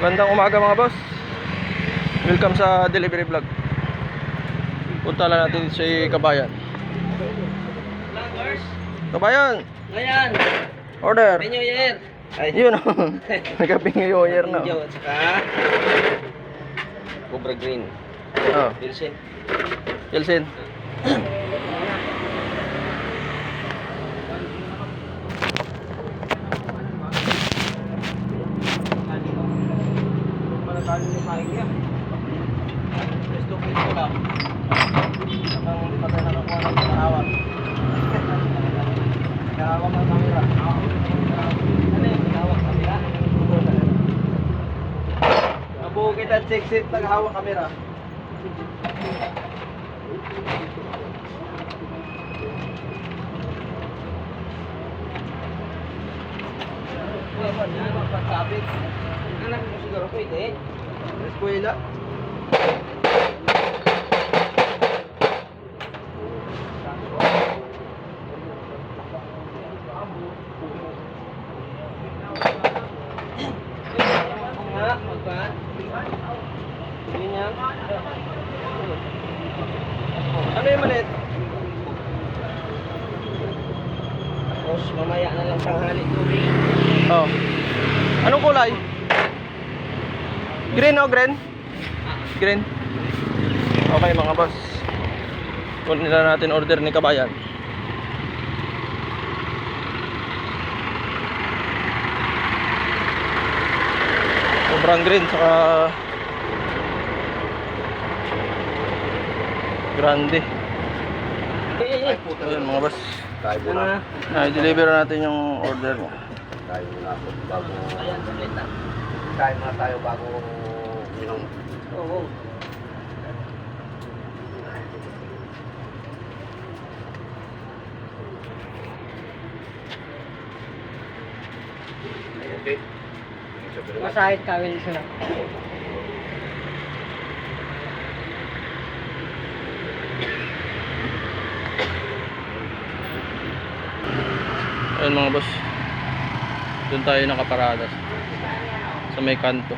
Magandang umaga mga boss. Welcome sa delivery vlog. Punta lang natin sa Kabayan. Kabayan! Ngayon, Order! Happy New Year! Ay, Yun o. Nag-Happy New Year na. Ninja, at saka Cobra Green. Oh, Pilsen. Jelsen. Nabukit at 6-seat naghawak kamera. Sabit. Anak mo siguro pwede. Eskwela. Ano yung maliit? Tapos mamaya na lang tanghali tubig. Oh. Anong kulay? Green o green? Green. Okay mga boss. Kunin nila natin order ni Kabayan. Sobrang green saka grande. Ayun mga boss. Tayo muna. I-deliver natin yung order mo. Tayo muna ako bago. Ayan, salita. Tayo muna tayo bago inom. Oo. Okay. Masahit kawin sila. Ayun mga boss. Doon tayo nakaparada sa may kanto.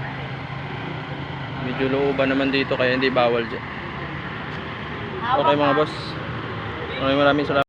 Medyo looban naman dito kaya hindi bawal dyan. Okay mga boss. Maraming salamat.